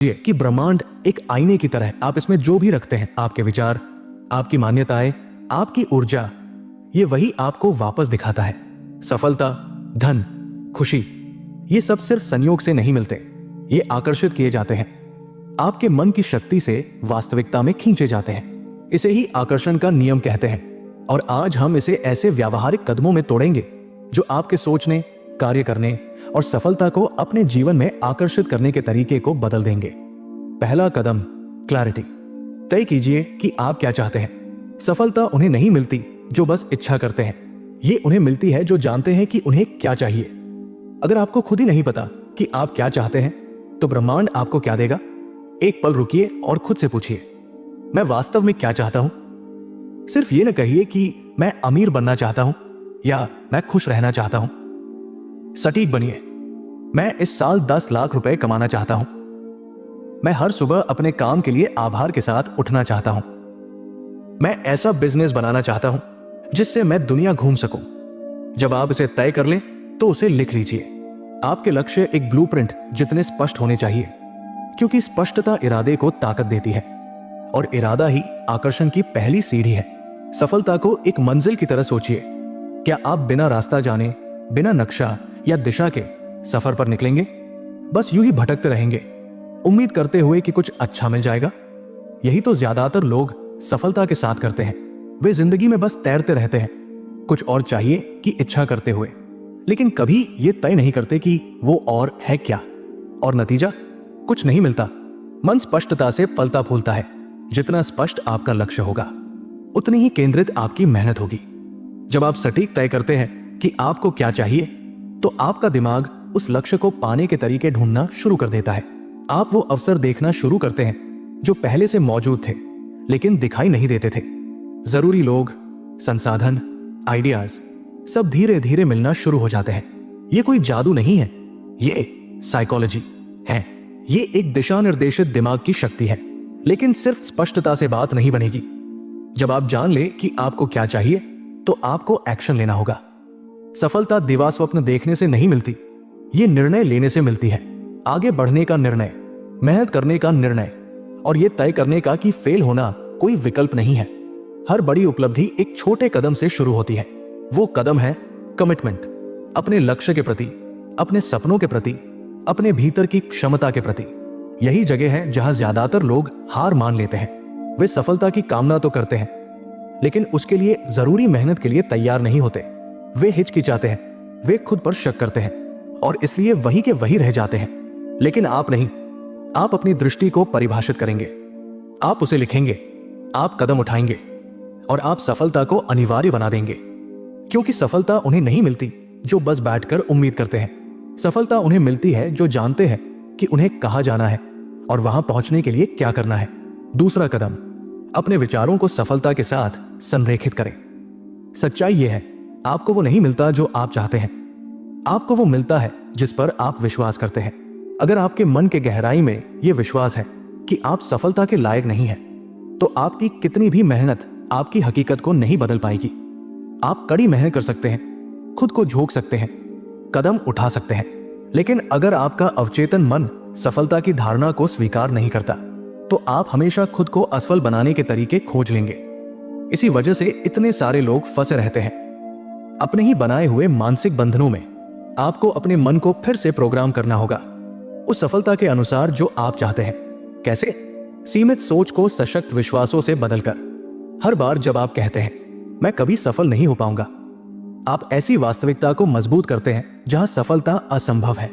कि ब्रह्मांड एक आईने की तरह है। आप इसमें जो भी रखते हैं, आपके विचार, आपकी मान्यताएं, आपकी ऊर्जा, ये वही आपको वापस दिखाता है। सफलता, धन, खुशी, ये सब सिर्फ संयोग से नहीं मिलते, ये आकर्षित किए जाते हैं, आपके मन की शक्ति से वास्तविकता में खींचे जाते हैं। इसे ही आकर्षण का नियम कहते हैं। और आज हम इसे ऐसे व्यावहारिक कदमों में तोड़ेंगे जो आपके सोचने, कार्य करने और सफलता को अपने जीवन में आकर्षित करने के तरीके को बदल देंगे। पहला कदम, क्लैरिटी। तय कीजिए कि आप क्या चाहते हैं। सफलता उन्हें नहीं मिलती जो बस इच्छा करते हैं, ये उन्हें मिलती है जो जानते हैं कि उन्हें क्या चाहिए। अगर आपको खुद ही नहीं पता कि आप क्या चाहते हैं, तो ब्रह्मांड आपको क्या देगा? एक पल रुकिए और खुद से पूछिए, मैं वास्तव में क्या चाहता हूं? सिर्फ ये न कहिए कि मैं अमीर बनना चाहता हूं या मैं खुश रहना चाहता हूं। सटीक बनिए, मैं इस साल 10 लाख रुपए कमाना चाहता हूं। मैं हर सुबह अपने काम के लिए आभार के साथ उठना चाहता हूं। मैं ऐसा बिजनेस बनाना चाहता हूं जिससे मैं दुनिया घूम सकूं। जब आप इसे तय कर लें तो उसे लिख लीजिए। आपके लक्ष्य एक ब्लूप्रिंट जितने स्पष्ट होने चाहिए, क्योंकि स्पष्टता इरादे को ताकत देती है और इरादा ही आकर्षण की पहली सीढ़ी है। सफलता को एक मंजिल की तरह सोचिए। क्या आप बिना रास्ता जाने, बिना नक्शा या दिशा के सफर पर निकलेंगे? बस यूं ही भटकते रहेंगे, उम्मीद करते हुए कि कुछ अच्छा मिल जाएगा? यही तो ज्यादातर लोग सफलता के साथ करते हैं। वे जिंदगी में बस तैरते रहते हैं, कुछ और चाहिए की इच्छा करते हुए, लेकिन कभी ये तय नहीं करते कि वो और है क्या। और नतीजा, कुछ नहीं मिलता। मन स्पष्टता से फलता फूलता है। जितना स्पष्ट आपका लक्ष्य होगा, उतनी ही केंद्रित आपकी मेहनत होगी। जब आप सटीक तय करते हैं कि आपको क्या चाहिए, तो आपका दिमाग उस लक्ष्य को पाने के तरीके ढूंढना शुरू कर देता है। आप वो अवसर देखना शुरू करते हैं जो पहले से मौजूद थे लेकिन दिखाई नहीं देते थे। जरूरी लोग, संसाधन, आइडियाज सब धीरे धीरे मिलना शुरू हो जाते हैं। ये कोई जादू नहीं है, ये साइकोलॉजी है। ये एक दिशा निर्देशित दिमाग की शक्ति है। लेकिन सिर्फ स्पष्टता से बात नहीं बनेगी। जब आप जान ले कि आपको क्या चाहिए, तो आपको एक्शन लेना होगा। सफलता दिवा स्वप्न देखने से नहीं मिलती, ये निर्णय लेने से मिलती है। आगे बढ़ने का निर्णय, मेहनत करने का निर्णय, और ये तय करने का कि फेल होना कोई विकल्प नहीं है। हर बड़ी उपलब्धि एक छोटे कदम से शुरू होती है। वो कदम है कमिटमेंट। अपने लक्ष्य के प्रति, अपने सपनों के प्रति, अपने भीतर की क्षमता के प्रति। यही जगह है जहां ज्यादातर लोग हार मान लेते हैं। वे सफलता की कामना तो करते हैं, लेकिन उसके लिए जरूरी मेहनत के लिए तैयार नहीं होते। वे हिचकिचाते हैं, वे खुद पर शक करते हैं और इसलिए वही के वही रह जाते हैं। लेकिन आप नहीं। आप अपनी दृष्टि को परिभाषित करेंगे, आप उसे लिखेंगे, आप कदम उठाएंगे और आप सफलता को अनिवार्य बना देंगे। क्योंकि सफलता उन्हें नहीं मिलती जो बस बैठकर उम्मीद करते हैं। सफलता उन्हें मिलती है जो जानते हैं कि उन्हें कहां जाना है और वहां पहुंचने के लिए क्या करना है। दूसरा कदम, अपने विचारों को सफलता के साथ संरेखित करें। सच्चाई यह है, आपको वो नहीं मिलता जो आप चाहते हैं, आपको वो मिलता है जिस पर आप विश्वास करते हैं। अगर आपके मन के गहराई में यह विश्वास है कि आप सफलता के लायक नहीं हैं, तो आपकी कितनी भी मेहनत आपकी हकीकत को नहीं बदल पाएगी। आप कड़ी मेहनत कर सकते हैं, खुद को झोंक सकते हैं, कदम उठा सकते हैं, लेकिन अगर आपका अवचेतन मन सफलता की धारणा को स्वीकार नहीं करता, तो आप हमेशा खुद को असफल बनाने के तरीके खोज लेंगे। इसी वजह से इतने सारे लोग फंसे रहते हैं अपने ही बनाए हुए मानसिक बंधनों में। आपको अपने मन को फिर से प्रोग्राम करना होगा उस सफलता के अनुसार जो आप चाहते हैं। कैसे? सीमित सोच को सशक्त विश्वासों से बदलकर। हर बार जब आप कहते हैं मैं कभी सफल नहीं हो पाऊंगा, आप ऐसी वास्तविकता को मजबूत करते हैं जहां सफलता असंभव है।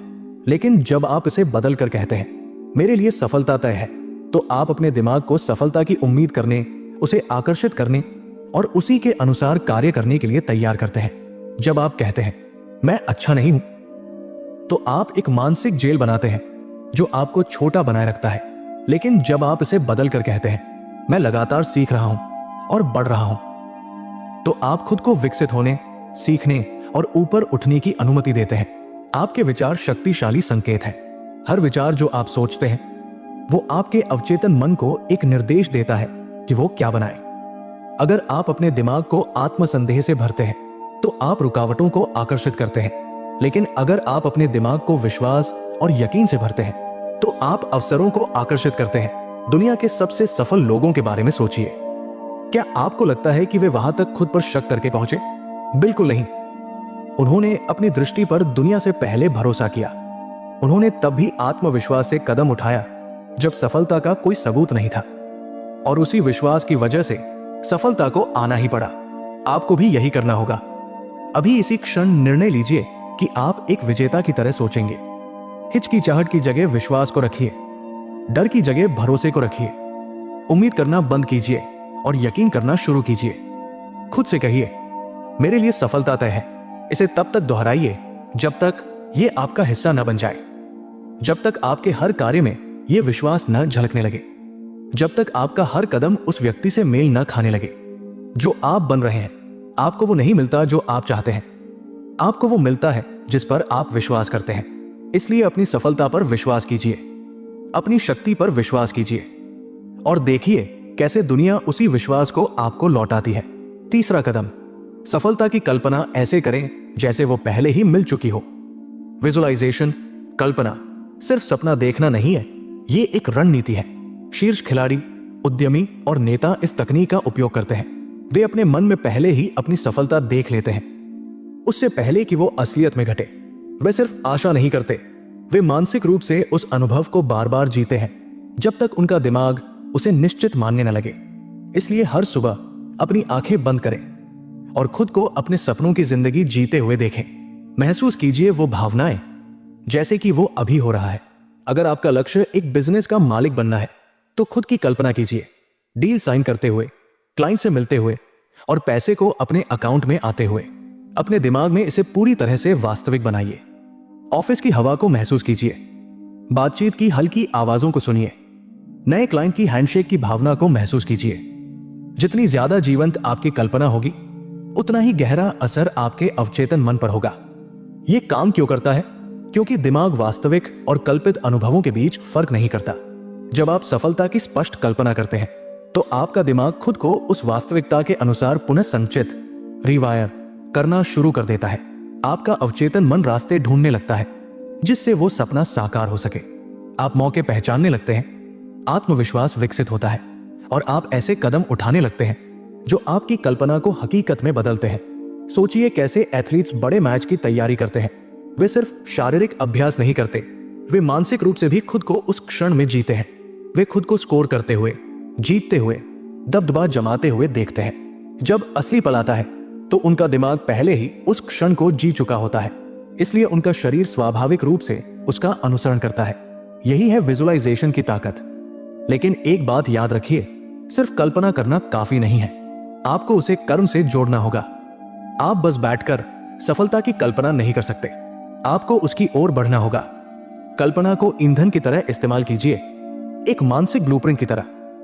लेकिन जब आप इसे बदलकर कहते हैं मेरे लिए सफलता तय है, तो आप अपने दिमाग को सफलता की उम्मीद करने, उसे आकर्षित करने और उसी के अनुसार कार्य करने के लिए तैयार करते हैं। जब आप कहते हैं मैं अच्छा नहीं हूं, तो आप एक मानसिक जेल बनाते हैं जो आपको छोटा बनाए रखता है। लेकिन जब आप इसे बदल कर कहते हैं मैं लगातार सीख रहा हूं और बढ़ रहा हूं, तो आप खुद को विकसित होने, सीखने और ऊपर उठने की अनुमति देते हैं। आपके विचार शक्तिशाली संकेत हैं। हर विचार जो आप सोचते हैं, वो आपके अवचेतन मन को एक निर्देश देता है कि वो क्या बनाए। अगर आप अपने दिमाग को आत्मसंदेह से भरते हैं, तो आप रुकावटों को आकर्षित करते हैं। लेकिन अगर आप अपने दिमाग को विश्वास और यकीन से भरते हैं, तो आप अवसरों को आकर्षित करते हैं। दुनिया के सबसे सफल लोगों के बारे में सोचिए। क्या आपको लगता है कि वे वहां तक खुद पर शक करके पहुंचे? बिल्कुल नहीं। उन्होंने अपनी दृष्टि पर दुनिया से पहले भरोसा किया। उन्होंने तब भी आत्मविश्वास से कदम उठाया जब सफलता का कोई सबूत नहीं था, और उसी विश्वास की वजह से सफलता को आना ही पड़ा। आपको भी यही करना होगा। अभी इसी क्षण निर्णय लीजिए कि आप एक विजेता की तरह सोचेंगे। हिचकिचाहट की जगह विश्वास को रखिए, डर की जगह भरोसे को रखिए। उम्मीद करना बंद कीजिए और यकीन करना शुरू कीजिए। खुद से कहिए, मेरे लिए सफलता तय है। इसे तब तक दोहराइए जब तक यह आपका हिस्सा न बन जाए, जब तक आपके हर कार्य में यह विश्वास न झलकने लगे, जब तक आपका हर कदम उस व्यक्ति से मेल न खाने लगे जो आप बन रहे हैं। आपको वो नहीं मिलता जो आप चाहते हैं, आपको वो मिलता है जिस पर आप विश्वास करते हैं। इसलिए अपनी सफलता पर विश्वास कीजिए, अपनी शक्ति पर विश्वास कीजिए, और देखिए कैसे दुनिया उसी विश्वास को आपको लौटाती है। तीसरा कदम, सफलता की कल्पना ऐसे करें जैसे वो पहले ही मिल चुकी हो। विजुअलाइजेशन, कल्पना, सिर्फ सपना देखना नहीं है, ये एक रणनीति है। शीर्ष खिलाड़ी, उद्यमी और नेता इस तकनीक का उपयोग करते हैं। वे अपने मन में पहले ही अपनी सफलता देख लेते हैं, उससे पहले कि वो असलियत में घटे। वे सिर्फ आशा नहीं करते, वे मानसिक रूप से उस अनुभव को बार बार जीते हैं जब तक उनका दिमाग उसे निश्चित मानने न लगे। इसलिए हर सुबह अपनी आंखें बंद करें और खुद को अपने सपनों की जिंदगी जीते हुए देखें। महसूस कीजिए वो भावनाएं जैसे कि वो अभी हो रहा है। अगर आपका लक्ष्य एक बिजनेस का मालिक बनना है तो खुद की कल्पना कीजिए, डील साइन करते हुए, क्लाइंट से मिलते हुए और पैसे को अपने अकाउंट में आते हुए। अपने दिमाग में इसे पूरी तरह से वास्तविक बनाइए। ऑफिस की हवा को महसूस कीजिए, बातचीत की हल्की आवाजों को सुनिए, नए क्लाइंट की हैंडशेक की भावना को महसूस कीजिए। जितनी ज्यादा जीवंत आपकी कल्पना होगी, उतना ही गहरा असर आपके अवचेतन मन पर होगा। यह काम क्यों करता है? क्योंकि दिमाग वास्तविक और कल्पित अनुभवों के बीच फर्क नहीं करता। जब आप सफलता की स्पष्ट कल्पना करते हैं तो आपका दिमाग खुद को उस वास्तविकता के अनुसार पुनः संचित, रिवायर करना शुरू कर देता है। आपका अवचेतन मन रास्ते ढूंढने लगता है जिससे वो सपना साकार हो सके। आप मौके पहचानने लगते हैं, आत्मविश्वास विकसित होता है और आप ऐसे कदम उठाने लगते हैं जो आपकी कल्पना को हकीकत में बदलते हैं। सोचिए कैसे एथलीट्स बड़े मैच की तैयारी करते हैं। वे सिर्फ शारीरिक अभ्यास नहीं करते, वे मानसिक रूप से भी खुद को उस क्षण में जीते हैं। वे खुद को स्कोर करते हुए, जीतते हुए, दबदबा जमाते हुए देखते हैं। जब असली पल आता है तो उनका दिमाग पहले ही उस क्षण को जी चुका होता है, इसलिए उनका शरीर स्वाभाविक रूप से उसका अनुसरण करता है। यही है विजुअलाइजेशन की ताकत। लेकिन एक बात याद रखिए, सिर्फ कल्पना करना काफी नहीं है, आपको उसे कर्म से जोड़ना होगा। आप बस बैठकर सफलता की कल्पना नहीं कर सकते, आपको उसकी ओर बढ़ना होगा। कल्पना को ईंधन की तरह इस्तेमाल कीजिए, एक मानसिक ब्लूप्रिंट की तरह।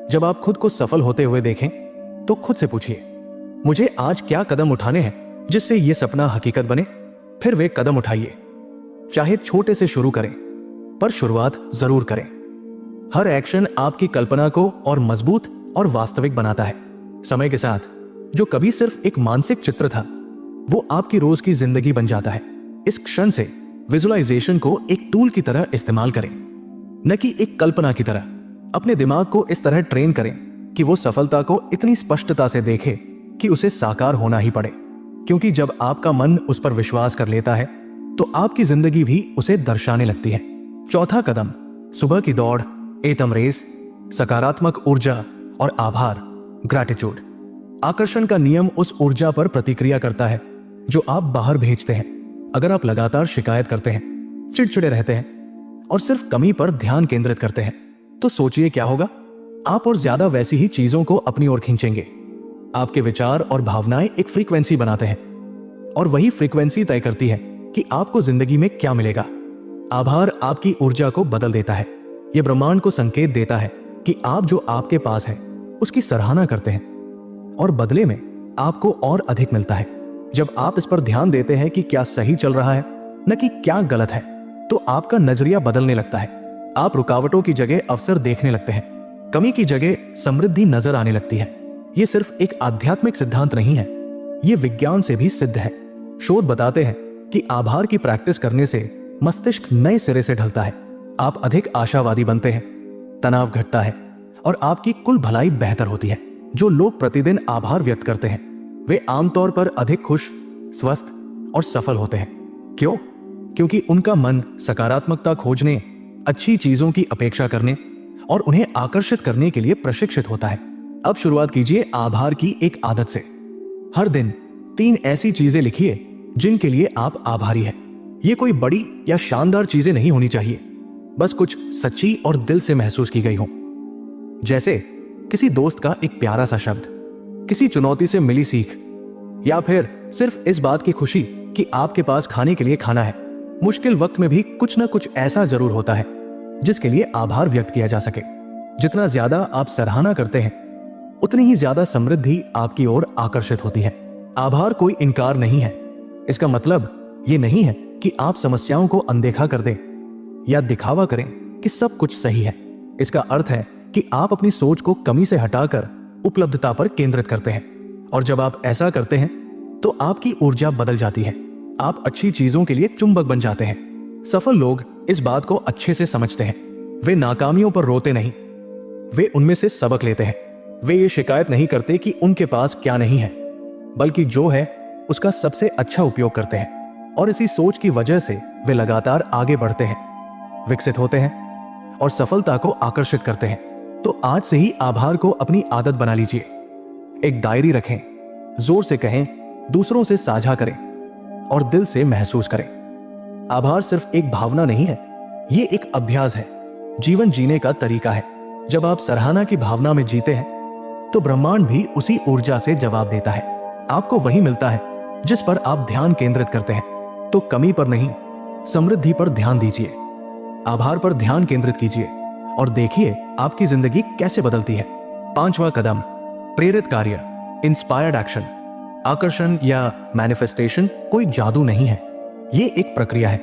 जब आप खुद को सफल होते हुए देखें तो खुद से पूछिए, मुझे आज क्या कदम उठाने हैं जिससे यह सपना हकीकत बने। फिर वे कदम उठाइए, चाहे छोटे से शुरू करें, पर शुरुआत जरूर करें। हर एक्शन आपकी कल्पना को और मजबूत और वास्तविक बनाता है। समय के साथ जो कभी सिर्फ एक मानसिक चित्र था, वो आपकी रोज की जिंदगी बन जाता है। इस क्षण से विजुअलाइजेशन को एक टूल की तरह इस्तेमाल करें, न कि एक कल्पना की तरह। अपने दिमाग को इस तरह ट्रेन करें कि वो सफलता को इतनी स्पष्टता से देखे कि उसे साकार होना ही पड़े। क्योंकि जब आपका मन उस पर विश्वास कर लेता है तो आपकी जिंदगी भी उसे दर्शाने लगती है। चौथा कदम, सुबह की दौड़, एतम रेस, सकारात्मक ऊर्जा और आभार, ग्रैटिट्यूड। आकर्षण का नियम उस ऊर्जा पर प्रतिक्रिया करता है जो आप बाहर भेजते हैं। अगर आप लगातार शिकायत करते हैं, चिड़चिड़े रहते हैं और सिर्फ कमी पर ध्यान केंद्रित करते हैं, तो सोचिए क्या होगा। आप और ज्यादा वैसी ही चीजों को अपनी ओर खींचेंगे। आपके विचार और भावनाएं एक फ्रीक्वेंसी बनाते हैं और वही फ्रीक्वेंसी तय करती है कि आपको जिंदगी में क्या मिलेगा। आभार आपकी ऊर्जा को बदल देता है। यह ब्रह्मांड को संकेत देता है कि आप जो आपके पास है उसकी सराहना करते हैं और बदले में आपको और अधिक मिलता है। जब आप इस पर ध्यान देते हैं कि क्या सही चल रहा है न कि क्या गलत है, तो आपका नजरिया बदलने लगता है। आप रुकावटों की जगह अवसर देखने लगते हैं, कमी की जगह समृद्धि नजर आने लगती है। यह सिर्फ एक आध्यात्मिक सिद्धांत नहीं है, यह विज्ञान से भी सिद्ध है। शोध बताते हैं कि आभार की प्रैक्टिस करने से मस्तिष्क नए सिरे से ढलता है। आप अधिक आशावादी बनते हैं, तनाव घटता है और आपकी कुल भलाई बेहतर होती है। जो लोग प्रतिदिन आभार व्यक्त करते हैं वे आमतौर पर अधिक खुश, स्वस्थ और सफल होते हैं। क्यों? क्योंकि उनका मन सकारात्मकता खोजने, अच्छी चीजों की अपेक्षा करने और उन्हें आकर्षित करने के लिए प्रशिक्षित होता है। अब शुरुआत कीजिए आभार की एक आदत से। हर दिन 3 ऐसी चीजें लिखिए जिनके लिए आप आभारी हैं। ये कोई बड़ी या शानदार चीजें नहीं होनी चाहिए, बस कुछ सच्ची और दिल से महसूस की गई हो। जैसे किसी दोस्त का एक प्यारा सा शब्द, किसी चुनौती से मिली सीख, या फिर सिर्फ इस बात की खुशी कि आपके पास खाने के लिए खाना है। मुश्किल वक्त में भी कुछ ना कुछ ऐसा जरूर होता है जिसके लिए आभार व्यक्त किया जा सके। जितना ज्यादा आप सराहना करते हैं उतनी ही ज्यादा समृद्धि आपकी ओर आकर्षित होती है। आभार कोई इनकार नहीं है। इसका मतलब ये नहीं है कि आप समस्याओं को अनदेखा कर दें या दिखावा करें कि सब कुछ सही है। इसका अर्थ है कि आप अपनी सोच को कमी से हटाकर उपलब्धता पर केंद्रित करते हैं। और जब आप ऐसा करते हैं तो आपकी ऊर्जा बदल जाती है। आप अच्छी चीजों के लिए चुंबक बन जाते हैं। सफल लोग इस बात को अच्छे से समझते हैं। वे नाकामियों पर रोते नहीं, वे उनमें से सबक लेते हैं। वे ये शिकायत नहीं करते कि उनके पास क्या नहीं है, बल्कि जो है उसका सबसे अच्छा उपयोग करते हैं। और इसी सोच की वजह से वे लगातार आगे बढ़ते हैं, विकसित होते हैं और सफलता को आकर्षित करते हैं। तो आज से ही आभार को अपनी आदत बना लीजिए। एक डायरी रखें, जोर से कहें, दूसरों से साझा करें और दिल से महसूस करें। आभार सिर्फ एक भावना नहीं है, ये एक अभ्यास है, जीवन जीने का तरीका है। जब आप सराहना की भावना में जीते हैं तो ब्रह्मांड भी उसी ऊर्जा से जवाब देता है। आपको वही मिलता है जिस पर आप ध्यान केंद्रित करते हैं। तो कमी पर नहीं, समृद्धि पर ध्यान दीजिए। आभार पर ध्यान केंद्रित कीजिए और देखिए आपकी जिंदगी कैसे बदलती है। 5वां कदम, प्रेरित कार्य, इंस्पायर्ड एक्शन। आकर्षण या मैनिफेस्टेशन कोई जादू नहीं है, ये एक प्रक्रिया है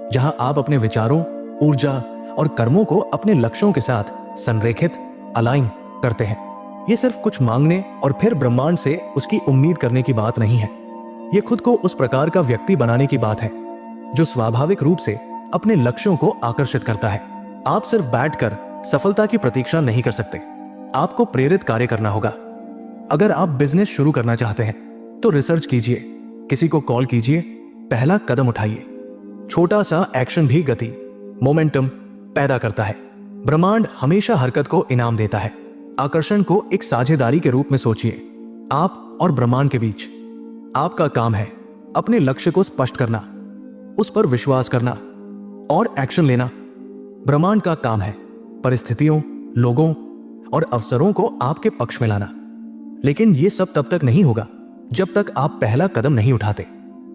जहां आप अपने विचारों, ऊर्जा और कर्मों को अपने लक्ष्यों के साथ संरेखित, अलाइन करते हैं। ये सिर्फ कुछ मांगने और फिर ब्रह्मांड से उसकी उम्मीद करने की बात नहीं है। ये खुद को उस प्रकार का व्यक्ति बनाने की बात है जो स्वाभाविक रूप से अपने लक्ष्यों को आकर्षित करता है। आप सिर्फ बैठकर सफलता की प्रतीक्षा नहीं कर सकते, आपको प्रेरित कार्य करना होगा। अगर आप बिजनेस शुरू करना चाहते हैं तो रिसर्च कीजिए, किसी को कॉल कीजिए, पहला कदम उठाइए। छोटा सा एक्शन भी गति, मोमेंटम पैदा करता है। ब्रह्मांड हमेशा हरकत को इनाम देता है। आकर्षण को एक साझेदारी के रूप में सोचिए, आप और ब्रह्मांड के बीच। आपका काम है अपने लक्ष्य को स्पष्ट करना, उस पर विश्वास करना और एक्शन लेना। ब्रह्मांड का काम है परिस्थितियों, लोगों और अवसरों को आपके पक्ष में लाना। लेकिन यह सब तब तक नहीं होगा जब तक आप पहला कदम नहीं उठाते।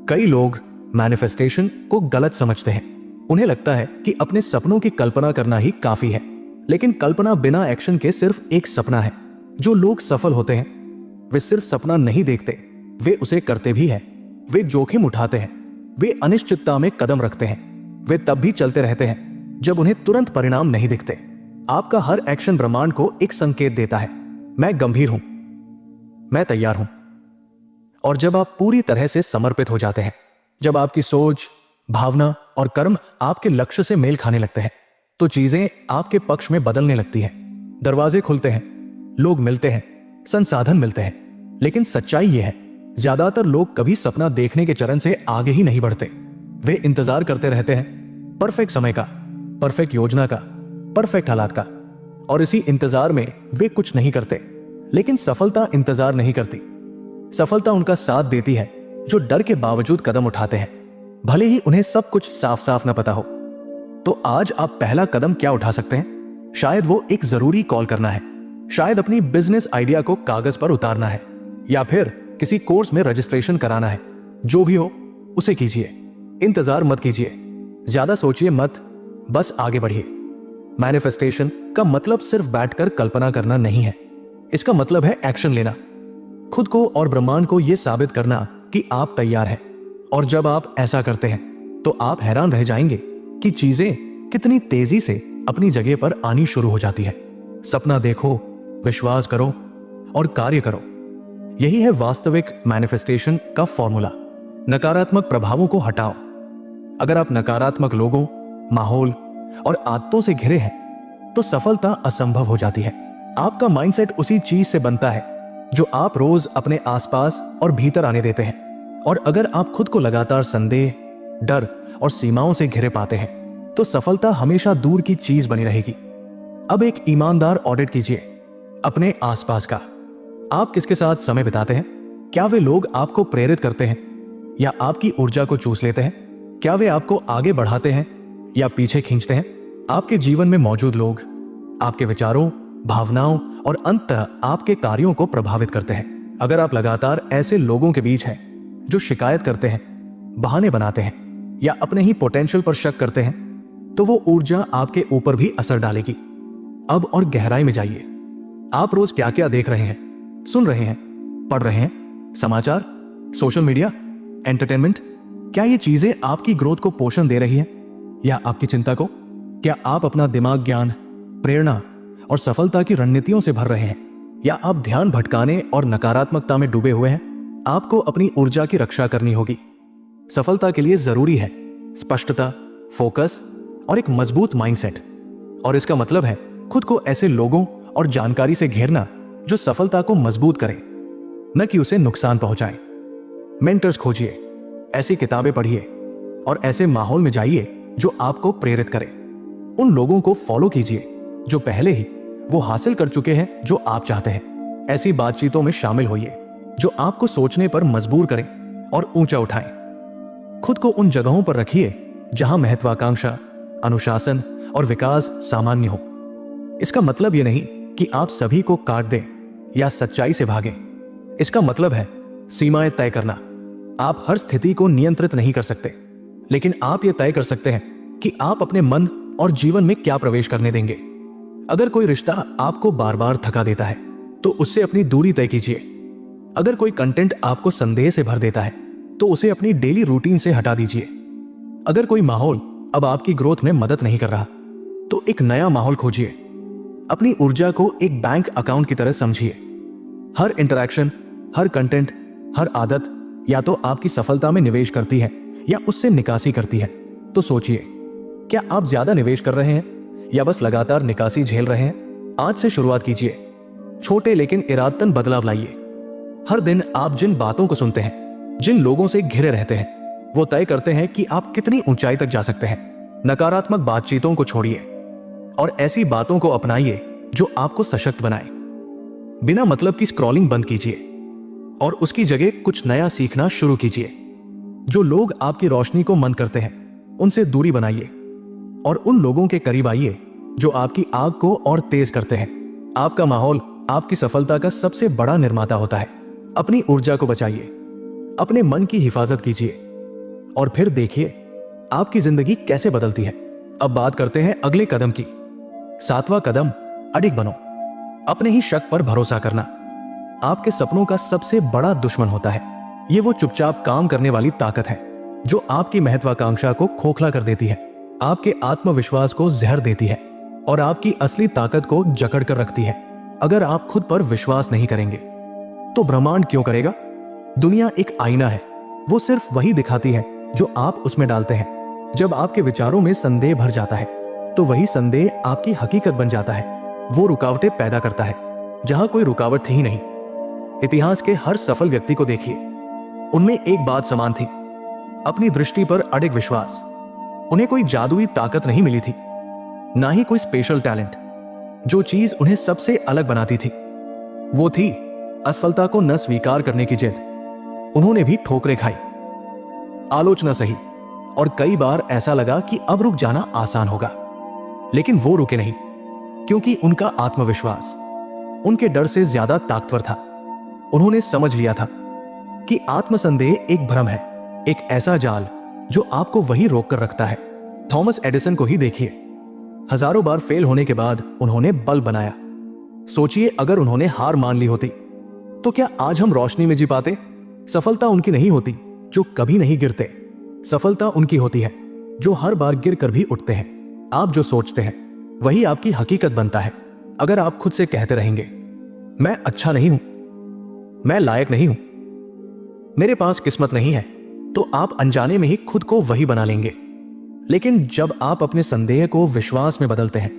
कई लोग मैनिफेस्टेशन को गलत समझते हैं। उन्हें लगता है कि अपने सपनों की कल्पना करना ही काफी है, लेकिन कल्पना बिना एक्शन के सिर्फ एक सपना है। जो लोग सफल होते हैं वे सिर्फ सपना नहीं देखते, वे उसे करते भी हैं। वे जोखिम उठाते हैं, वे अनिश्चितता में कदम रखते हैं, वे तब भी चलते रहते हैं जब उन्हें तुरंत परिणाम नहीं दिखते। आपका हर एक्शन ब्रह्मांड को एक संकेत देता है, मैं गंभीर हूं, मैं तैयार हूं। और जब आप पूरी तरह से समर्पित हो जाते हैं, जब आपकी सोच, भावना और कर्म आपके लक्ष्य से मेल खाने लगते हैं, तो चीजें आपके पक्ष में बदलने लगती हैं। दरवाजे खुलते हैं, लोग मिलते हैं, संसाधन मिलते हैं। लेकिन सच्चाई यह है, ज्यादातर लोग कभी सपना देखने के चरण से आगे ही नहीं बढ़ते। वे इंतजार करते रहते हैं परफेक्ट समय का, परफेक्ट योजना का, परफेक्ट हालात का। और इसी इंतजार में वे कुछ नहीं करते। लेकिन सफलता इंतजार नहीं करती। सफलता उनका साथ देती है जो डर के बावजूद कदम उठाते हैं, भले ही उन्हें सब कुछ साफ साफ न पता हो। तो आज आप पहला कदम क्या उठा सकते हैं? शायद वो एक जरूरी कॉल करना है, शायद अपनी बिजनेस आइडिया को कागज पर उतारना है, या फिर किसी कोर्स में रजिस्ट्रेशन कराना है। जो भी हो उसे कीजिए, इंतजार मत कीजिए, ज्यादा सोचिए मत, बस आगे बढ़िए। मैनिफेस्टेशन का मतलब सिर्फ बैठकर कल्पना करना नहीं है, इसका मतलब है एक्शन लेना, खुद को और ब्रह्मांड को यह साबित करना कि आप तैयार हैं। और जब आप ऐसा करते हैं तो आप हैरान रह जाएंगे कि चीजें कितनी तेजी से अपनी जगह पर आनी शुरू हो जाती है। सपना देखो, विश्वास करो और कार्य करो। यही है वास्तविक मैनिफेस्टेशन का फॉर्मूला। नकारात्मक प्रभावों को हटाओ। अगर आप नकारात्मक लोगों, माहौल और आदतों से घिरे हैं तो सफलता असंभव हो जाती है। आपका माइंडसेट उसी चीज से बनता है जो आप रोज अपने आसपास और भीतर आने देते हैं। और अगर आप खुद को लगातार संदेह, डर और सीमाओं से घिरे पाते हैं तो सफलता हमेशा दूर की चीज बनी रहेगी। अब एक ईमानदार ऑडिट कीजिए अपने आसपास का। आप किसके साथ समय बिताते हैं? क्या वे लोग आपको प्रेरित करते हैं या आपकी ऊर्जा को चूस लेते हैं? क्या वे आपको आगे बढ़ाते हैं या पीछे खींचते हैं? आपके जीवन में मौजूद लोग आपके विचारों, भावनाओं और अंततः आपके कार्यों को प्रभावित करते हैं। अगर आप लगातार ऐसे लोगों के बीच हैं जो शिकायत करते हैं, बहाने बनाते हैं या अपने ही पोटेंशियल पर शक करते हैं, तो वो ऊर्जा आपके ऊपर भी असर डालेगी। अब और गहराई में जाइए। आप रोज क्या क्या देख रहे हैं, सुन रहे हैं, पढ़ रहे हैं? समाचार, सोशल मीडिया, एंटरटेनमेंट? क्या ये चीजें आपकी ग्रोथ को पोषण दे रही हैं या आपकी चिंता को? क्या आप अपना दिमाग ज्ञान, प्रेरणा और सफलता की रणनीतियों से भर रहे हैं या आप ध्यान भटकाने और नकारात्मकता में डूबे हुए हैं? आपको अपनी ऊर्जा की रक्षा करनी होगी। सफलता के लिए जरूरी है स्पष्टता, फोकस और एक मजबूत माइंडसेट। और इसका मतलब है खुद को ऐसे लोगों और जानकारी से घेरना जो सफलता को मजबूत करे, न कि उसे नुकसान पहुंचाए। मेंटर्स खोजिए, ऐसी किताबें पढ़िए और ऐसे माहौल में जाइए जो आपको प्रेरित करे। उन लोगों को फॉलो कीजिए जो पहले ही वो हासिल कर चुके हैं जो आप चाहते हैं। ऐसी बातचीतों में शामिल होइए जो आपको सोचने पर मजबूर करें और ऊंचा उठाएं। खुद को उन जगहों पर रखिए जहां महत्वाकांक्षा, अनुशासन और विकास सामान्य हो। इसका मतलब यह नहीं कि आप सभी को काट दें या सच्चाई से भागें। इसका मतलब है सीमाएं तय करना। आप हर स्थिति को नियंत्रित नहीं कर सकते, लेकिन आप यह तय कर सकते हैं कि आप अपने मन और जीवन में क्या प्रवेश करने देंगे। अगर कोई रिश्ता आपको बार बार थका देता है तो उससे अपनी दूरी तय कीजिए। अगर कोई कंटेंट आपको संदेह से भर देता है तो उसे अपनी डेली रूटीन से हटा दीजिए। अगर कोई माहौल अब आपकी ग्रोथ में मदद नहीं कर रहा तो एक नया माहौल खोजिए। अपनी ऊर्जा को एक बैंक अकाउंट की तरह समझिए। हर इंटरैक्शन, हर कंटेंट, हर आदत या तो आपकी सफलता में निवेश करती है या उससे निकासी करती है। तो सोचिए, क्या आप ज्यादा निवेश कर रहे हैं या बस लगातार निकासी झेल रहे हैं? आज से शुरुआत कीजिए। छोटे लेकिन इरादतन बदलाव लाइए। हर दिन आप जिन बातों को सुनते हैं, जिन लोगों से घिरे रहते हैं, वो तय करते हैं कि आप कितनी ऊंचाई तक जा सकते हैं। नकारात्मक बातचीतों को छोड़िए और ऐसी बातों को अपनाइए जो आपको सशक्त बनाए। बिना मतलब की स्क्रॉलिंग बंद कीजिए और उसकी जगह कुछ नया सीखना शुरू कीजिए। जो लोग आपकी रोशनी को मंद करते हैं, उनसे दूरी बनाइए और उन लोगों के करीब आइए जो आपकी आग को और तेज करते हैं। आपका माहौल आपकी सफलता का सबसे बड़ा निर्माता होता है। अपनी ऊर्जा को बचाइए, अपने मन की हिफाजत कीजिए और फिर देखिए आपकी जिंदगी कैसे बदलती है। अब बात करते हैं अगले कदम की। 7वां कदम, अडिग बनो। अपने ही शक पर भरोसा करना आपके सपनों का सबसे बड़ा दुश्मन होता है। ये वो चुपचाप काम करने वाली ताकत है जो आपकी महत्वाकांक्षा को खोखला कर देती है, आपके आत्मविश्वास को जहर देती है और आपकी असली ताकत को जकड़ कर रखती है। अगर आप खुद पर विश्वास नहीं करेंगे तो ब्रह्मांड क्यों करेगा? दुनिया एक आईना है, वो सिर्फ वही दिखाती है जो आप उसमें डालते हैं। जब आपके विचारों में संदेह भर जाता है तो वही संदेह आपकी हकीकत बन जाता है। वो रुकावटें पैदा करता है जहां कोई रुकावट थी ही नहीं। इतिहास के हर सफल व्यक्ति को देखिए, उनमें एक बात समान थी, अपनी दृष्टि पर अडिग विश्वास। उन्हें कोई जादुई ताकत नहीं मिली थी, ना ही कोई स्पेशल टैलेंट। जो चीज उन्हें सबसे अलग बनाती थी वो थी असफलता को न स्वीकार करने की जिद। उन्होंने भी ठोकरें खाई, आलोचना सही और कई बार ऐसा लगा कि अब रुक जाना आसान होगा, लेकिन वो रुके नहीं क्योंकि उनका आत्मविश्वास उनके डर से ज्यादा ताकतवर था। उन्होंने समझ लिया था कि आत्मसंदेह एक भ्रम है, एक ऐसा जाल जो आपको वही रोक कर रखता है। थॉमस एडिसन को ही देखिए, हजारों बार फेल होने के बाद उन्होंने बल्ब बनाया। सोचिए, अगर उन्होंने हार मान ली होती तो क्या आज हम रोशनी में जी पाते? सफलता उनकी नहीं होती जो कभी नहीं गिरते, सफलता उनकी होती है जो हर बार गिर कर भी उठते हैं। आप जो सोचते हैं वही आपकी हकीकत बनता है। अगर आप खुद से कहते रहेंगे, मैं अच्छा नहीं हूं, मैं लायक नहीं हूं, मेरे पास किस्मत नहीं है, तो आप अनजाने में ही खुद को वही बना लेंगे। लेकिन जब आप अपने संदेह को विश्वास में बदलते हैं,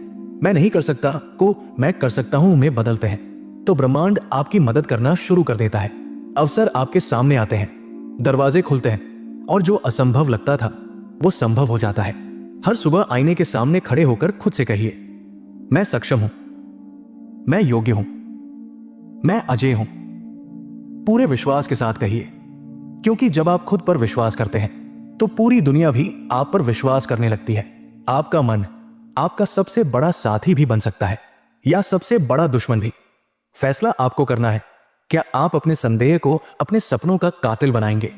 मैं नहीं कर सकता को मैं कर सकता हूं में बदलते हैं, तो ब्रह्मांड आपकी मदद करना शुरू कर देता है। अवसर आपके सामने आते हैं, दरवाजे खुलते हैं और जो असंभव लगता था वो संभव हो जाता है। हर सुबह आईने के सामने खड़े होकर खुद से कहिए, मैं सक्षम हूं, मैं योग्य हूं, मैं अजय हूं। पूरे विश्वास के साथ कहिए, क्योंकि जब आप खुद पर विश्वास करते हैं तो पूरी दुनिया भी आप पर विश्वास करने लगती है। आपका मन आपका सबसे बड़ा साथी भी बन सकता है या सबसे बड़ा दुश्मन भी। फैसला आपको करना है, क्या आप अपने संदेह को अपने सपनों का कातिल बनाएंगे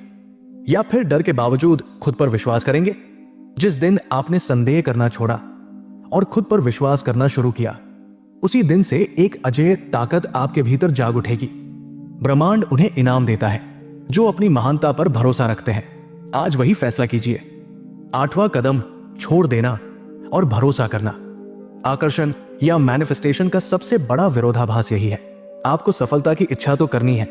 या फिर डर के बावजूद खुद पर विश्वास करेंगे। जिस दिन आपने संदेह करना छोड़ा और खुद पर विश्वास करना शुरू किया, उसी दिन से एक अजेय ताकत आपके भीतर जाग उठेगी। ब्रह्मांड उन्हें इनाम देता है जो अपनी महानता पर भरोसा रखते हैं। आज वही फैसला कीजिए। 8वां कदम, छोड़ देना और भरोसा करना। आकर्षण या मैनिफेस्टेशन का सबसे बड़ा विरोधाभास यही है। आपको सफलता की इच्छा तो करनी है,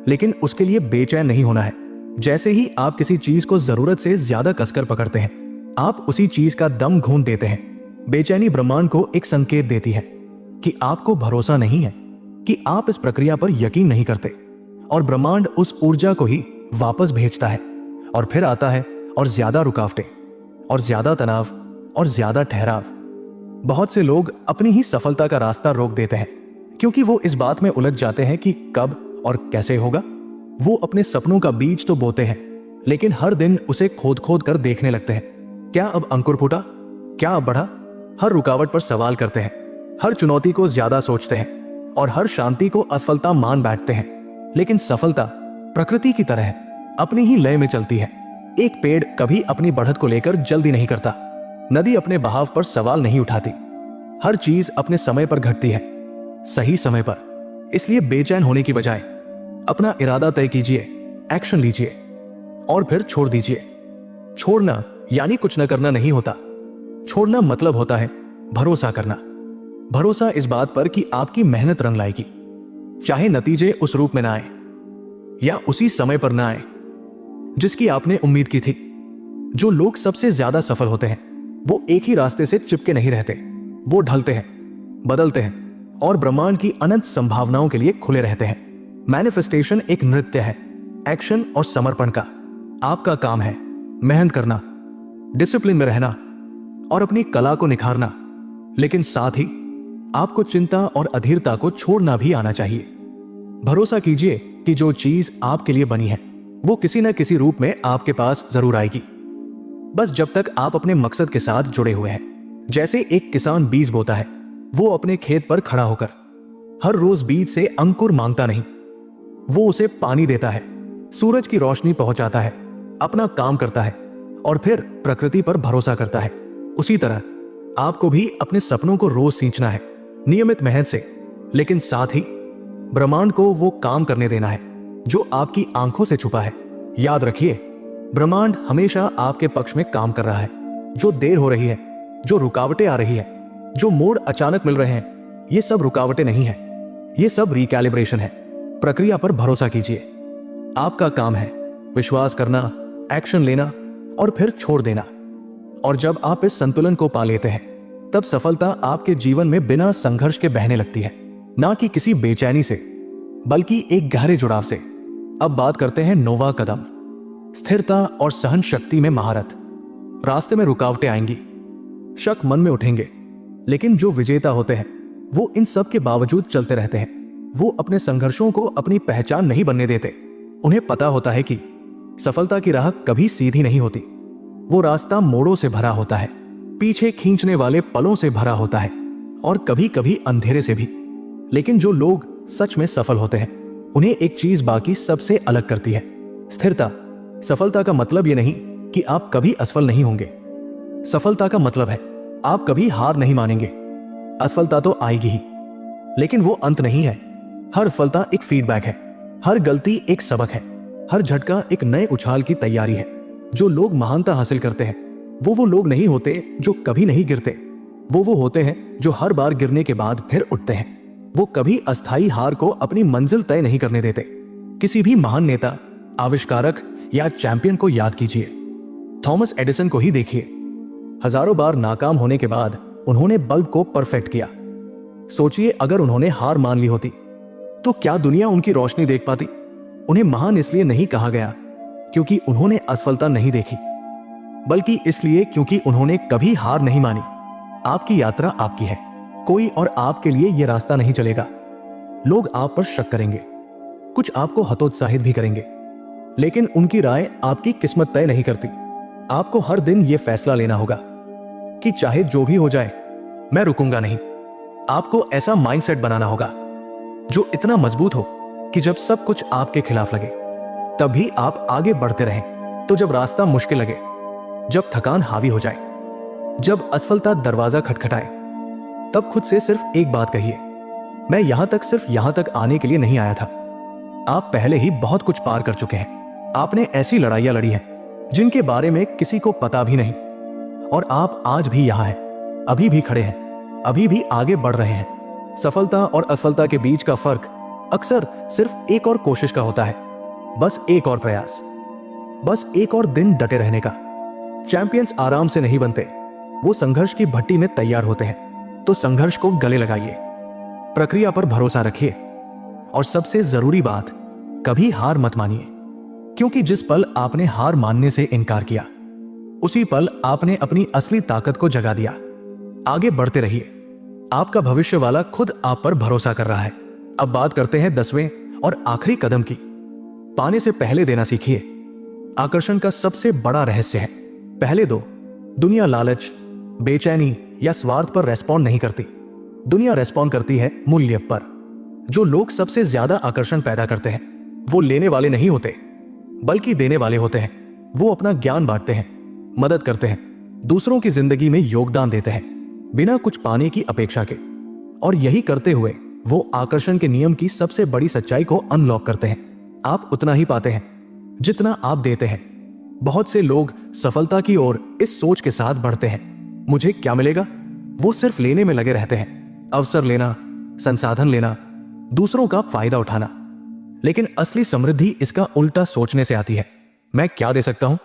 लेकिन उसके लिए बेचैन नहीं होना है। जैसे ही आप किसी चीज को जरूरत से ज्यादा कसकर पकड़ते हैं, आप उसी चीज का दम घूंट देते हैं। बेचैनी ब्रह्मांड को एक संकेत देती है कि आपको भरोसा नहीं है, कि आप इस प्रक्रिया पर यकीन नहीं करते, और ब्रह्मांड उस ऊर्जा को ही वापस भेजता है। और फिर आता है और ज्यादा रुकावटें और ज्यादा तनाव और ज्यादा ठहराव। बहुत से लोग अपनी ही सफलता का रास्ता रोक देते हैं क्योंकि वो इस बात में उलझ जाते हैं कि कब और कैसे होगा। वो अपने सपनों का बीज तो बोते हैं, लेकिन हर दिन उसे खोद खोद कर देखने लगते हैं। क्या अब अंकुर फूटा? क्या अब बढ़ा? हर रुकावट पर सवाल करते हैं, हर चुनौती को ज्यादा सोचते हैं और हर शांति को असफलता मान बैठते हैं। लेकिन सफलता प्रकृति की तरह है, अपनी ही लय में चलती है। एक पेड़ कभी अपनी बढ़त को लेकर जल्दी नहीं करता, नदी अपने बहाव पर सवाल नहीं उठाती। हर चीज अपने समय पर घटती है, सही समय पर। इसलिए बेचैन होने की बजाय अपना इरादा तय कीजिए, एक्शन लीजिए और फिर छोड़ दीजिए। छोड़ना यानी कुछ न करना नहीं होता। छोड़ना मतलब होता है भरोसा करना। भरोसा इस बात पर कि आपकी मेहनत रंग लाएगी, चाहे नतीजे उस रूप में ना आए या उसी समय पर ना आए जिसकी आपने उम्मीद की थी। जो लोग सबसे ज्यादा सफल होते हैं वो एक ही रास्ते से चिपके नहीं रहते। वो ढलते हैं, बदलते हैं और ब्रह्मांड की अनंत संभावनाओं के लिए खुले रहते हैं। मैनिफेस्टेशन एक नृत्य है, एक्शन और समर्पण का। आपका काम है मेहनत करना, डिसिप्लिन में रहना और अपनी कला को निखारना, लेकिन साथ ही आपको चिंता और अधीरता को छोड़ना भी आना चाहिए। भरोसा कीजिए कि जो चीज आपके लिए बनी है वो किसी न किसी रूप में आपके पास जरूर आएगी, बस जब तक आप अपने मकसद के साथ जुड़े हुए हैं। जैसे एक किसान बीज बोता है, वो अपने खेत पर खड़ा होकर हर रोज बीज से अंकुर मांगता नहीं, वो उसे पानी देता है, सूरज की रोशनी पहुंचाता है, अपना काम करता है और फिर प्रकृति पर भरोसा करता है। उसी तरह आपको भी अपने सपनों को रोज सींचना है, नियमित मेहनत से, लेकिन साथ ही ब्रह्मांड को वो काम करने देना है जो आपकी आंखों से छुपा है। याद रखिए, ब्रह्मांड हमेशा आपके पक्ष में काम कर रहा है। जो देर हो रही है, जो रुकावटें आ रही है, जो मोड़ अचानक मिल रहे हैं, ये सब रुकावटें नहीं है, ये सब रिकैलिब्रेशन है। प्रक्रिया पर भरोसा कीजिए। आपका काम है विश्वास करना, एक्शन लेना और फिर छोड़ देना। और जब आप इस संतुलन को पा लेते हैं, तब सफलता आपके जीवन में बिना संघर्ष के बहने लगती है, ना कि किसी बेचैनी से, बल्कि एक गहरे जुड़ाव से। अब बात करते हैं 9वां कदम, स्थिरता और सहन शक्ति में महारत। रास्ते में रुकावटें आएंगी, शक मन में उठेंगे, लेकिन जो विजेता होते हैं वो इन सब के बावजूद चलते रहते हैं। वो अपने संघर्षों को अपनी पहचान नहीं बनने देते। उन्हें पता होता है कि सफलता की राह कभी सीधी नहीं होती, वो रास्ता मोड़ों से भरा होता है, पीछे खींचने वाले पलों से भरा होता है और कभी कभी अंधेरे से भी। लेकिन जो लोग सच में सफल होते हैं, उन्हें एक चीज बाकी सबसे अलग करती है, स्थिरता। सफलता का मतलब यह नहीं कि आप कभी असफल नहीं होंगे। सफलता का मतलब है आप कभी हार नहीं मानेंगे। असफलता तो आएगी ही, लेकिन वो अंत नहीं है। हर सफलता एक फीडबैक है, हर गलती एक सबक है, हर झटका एक नए उछाल की तैयारी है। जो लोग महानता हासिल करते हैं वो लोग नहीं होते जो कभी नहीं गिरते, वो होते हैं जो हर बार गिरने के बाद फिर उठते हैं। वो कभी अस्थायी हार को अपनी मंजिल तय नहीं करने देते। किसी भी महान नेता, आविष्कारक या चैंपियन को याद कीजिए, थॉमस एडिसन को ही देखिए। हजारों बार नाकाम होने के बाद उन्होंने बल्ब को परफेक्ट किया। सोचिए, अगर उन्होंने हार मान ली होती तो क्या दुनिया उनकी रोशनी देख पाती? उन्हें महान इसलिए नहीं कहा गया क्योंकि उन्होंने असफलता नहीं देखी, बल्कि इसलिए क्योंकि उन्होंने कभी हार नहीं मानी। आपकी यात्रा आपकी है, कोई और आपके लिए यह रास्ता नहीं चलेगा। लोग आप पर शक करेंगे, कुछ आपको हतोत्साहित भी करेंगे, लेकिन उनकी राय आपकी किस्मत तय नहीं करती। आपको हर दिन यह फैसला लेना होगा कि चाहे जो भी हो जाए, मैं रुकूंगा नहीं। आपको ऐसा माइंडसेट बनाना होगा जो इतना मजबूत हो कि जब सब कुछ आपके खिलाफ लगे तब भी आप आगे बढ़ते रहें। तो जब रास्ता मुश्किल लगे, जब थकान हावी हो जाए, जब असफलता दरवाजा खटखटाए, तब खुद से सिर्फ एक बात कहिए, मैं यहां तक सिर्फ यहां तक आने के लिए नहीं आया था। आप पहले ही बहुत कुछ पार कर चुके हैं। आपने ऐसी लड़ाइयां लड़ी हैं जिनके बारे में किसी को पता भी नहीं, और आप आज भी यहां हैं, अभी भी खड़े हैं, अभी भी आगे बढ़ रहे हैं। सफलता और असफलता के बीच का फर्क अक्सर सिर्फ एक और कोशिश का होता है, बस एक और प्रयास, बस एक और दिन डटे रहने का। चैंपियंस आराम से नहीं बनते, वो संघर्ष की भट्टी में तैयार होते हैं। तो संघर्ष को गले लगाइए, प्रक्रिया पर भरोसा रखिए, और सबसे जरूरी बात, कभी हार मत मानिए, क्योंकि जिस पल आपने हार मानने से इनकार किया, उसी पल आपने अपनी असली ताकत को जगा दिया। आगे बढ़ते रहिए, आपका भविष्य वाला खुद आप पर भरोसा कर रहा है। अब बात करते हैं 10वें और आखिरी कदम की। पाने से पहले देना सीखिए। आकर्षण का सबसे बड़ा रहस्य है, पहले दो। दुनिया लालच, बेचैनी या स्वार्थ पर रेस्पॉन्ड नहीं करती, दुनिया रेस्पॉन्ड करती है मूल्य पर। जो लोग सबसे ज्यादा आकर्षण पैदा करते हैं वो लेने वाले नहीं होते, बल्कि देने वाले होते हैं। वो अपना ज्ञान बांटते हैं, मदद करते हैं, दूसरों की जिंदगी में योगदान देते हैं बिना कुछ पाने की अपेक्षा के। और यही करते हुए वो आकर्षण के नियम की सबसे बड़ी सच्चाई को अनलॉक करते हैं। आप उतना ही पाते हैं जितना आप देते हैं। बहुत से लोग सफलता की ओर इस सोच के साथ बढ़ते हैं, मुझे क्या मिलेगा। वो सिर्फ लेने में लगे रहते हैं, अवसर लेना, संसाधन लेना, दूसरों का फायदा उठाना। लेकिन असली समृद्धि इसका उल्टा सोचने से आती है, मैं क्या दे सकता हूं।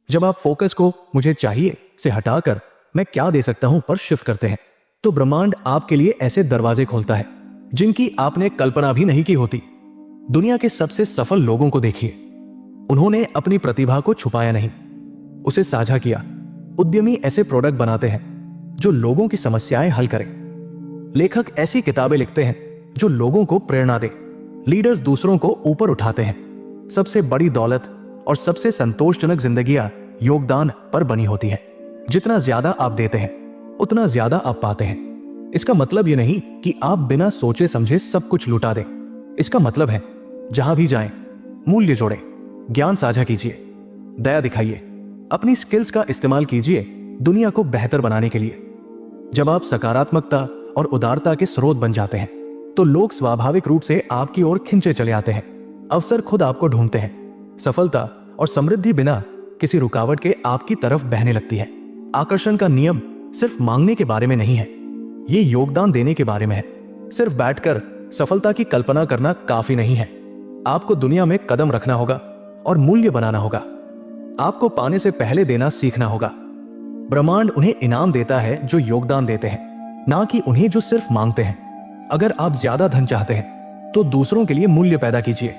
जब आप फोकस को मुझे चाहिए से हटाकर मैं क्या दे सकता हूं पर शिफ्ट करते हैं, तो ब्रह्मांड आपके लिए ऐसे दरवाजे खोलता है जिनकी आपने कल्पना भी नहीं की होती। दुनिया के सबसे सफल लोगों को देखिए, उन्होंने अपनी प्रतिभा को छुपाया नहीं, उसे साझा किया। उद्यमी ऐसे प्रोडक्ट बनाते हैं जो लोगों की समस्याएं हल करें। लेखक ऐसी किताबें लिखते हैं जो लोगों को प्रेरणा दे। लीडर्स दूसरों को ऊपर उठाते हैं। सबसे बड़ी दौलत और सबसे संतोषजनक जिंदगियां योगदान पर बनी होती है। जितना ज्यादा आप देते हैं उतना ज्यादा आप पाते हैं। इसका मतलब यह नहीं कि आप बिना सोचे समझे सब कुछ लुटा दें। इसका मतलब है जहां भी जाएं, मूल्य जोड़ें, ज्ञान साझा कीजिए, दया दिखाइए, अपनी स्किल्स का इस्तेमाल कीजिए दुनिया को बेहतर बनाने के लिए। जब आप सकारात्मकता और उदारता के स्रोत बन जाते हैं तो लोग स्वाभाविक रूप से आपकी ओर खिंचे चले आते हैं। अवसर खुद आपको ढूंढते हैं। सफलता और समृद्धि बिना किसी रुकावट के आपकी तरफ बहने लगती है। आकर्षण का नियम सिर्फ मांगने के बारे में नहीं है, ये योगदान देने के बारे में है। सिर्फ बैठकर सफलता की कल्पना करना काफी नहीं है। आपको दुनिया में कदम रखना होगा और मूल्य बनाना होगा। आपको पाने से पहले देना सीखना होगा। ब्रह्मांड उन्हें इनाम देता है जो योगदान देते हैं, ना कि उन्हें जो सिर्फ मांगते हैं। अगर आप ज्यादा धन चाहते हैं तो दूसरों के लिए मूल्य पैदा कीजिए।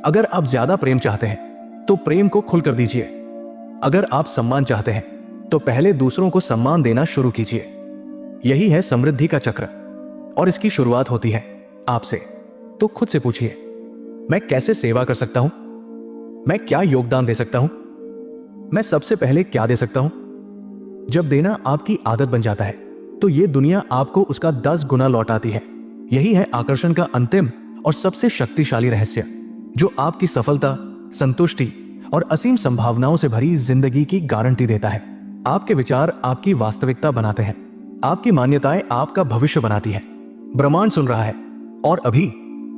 अगर आप ज्यादा प्रेम चाहते हैं तो प्रेम को खुलकर दीजिए। अगर आप सम्मान चाहते हैं तो पहले दूसरों को सम्मान देना शुरू कीजिए। यही है समृद्धि का चक्र, और इसकी शुरुआत होती है आपसे। तो खुद से पूछिए, मैं कैसे सेवा कर सकता हूं? मैं क्या योगदान दे सकता हूं? मैं सबसे पहले क्या दे सकता हूं? जब देना आपकी आदत बन जाता है तो यह दुनिया आपको उसका 10 गुना लौटाती है। यही है आकर्षण का अंतिम और सबसे शक्तिशाली रहस्य, जो आपकी सफलता, संतुष्टि और असीम संभावनाओं से भरी जिंदगी की गारंटी देता है। आपके विचार आपकी वास्तविकता बनाते हैं। आपकी मान्यताएं आपका भविष्य बनाती हैं। ब्रह्मांड सुन रहा है, और अभी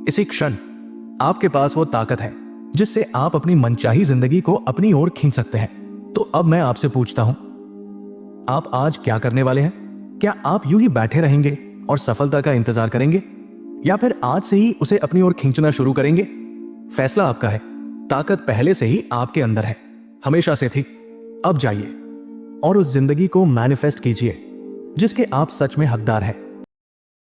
इसी क्षण आपके पास वो ताकत है जिससे आप अपनी मनचाही जिंदगी को अपनी ओर खींच सकते हैं। तो अब मैं आपसे पूछता हूं, आप आज क्या करने वाले हैं? क्या आप यूं ही बैठे रहेंगे और सफलता का इंतजार करेंगे, या फिर आज से ही उसे अपनी ओर खींचना शुरू करेंगे? फैसला आपका है। ताकत पहले से ही आपके अंदर है, हमेशा से थी। अब जाइए, और उस जिंदगी को मैनिफेस्ट कीजिए जिसके आप सच में हकदार हैं।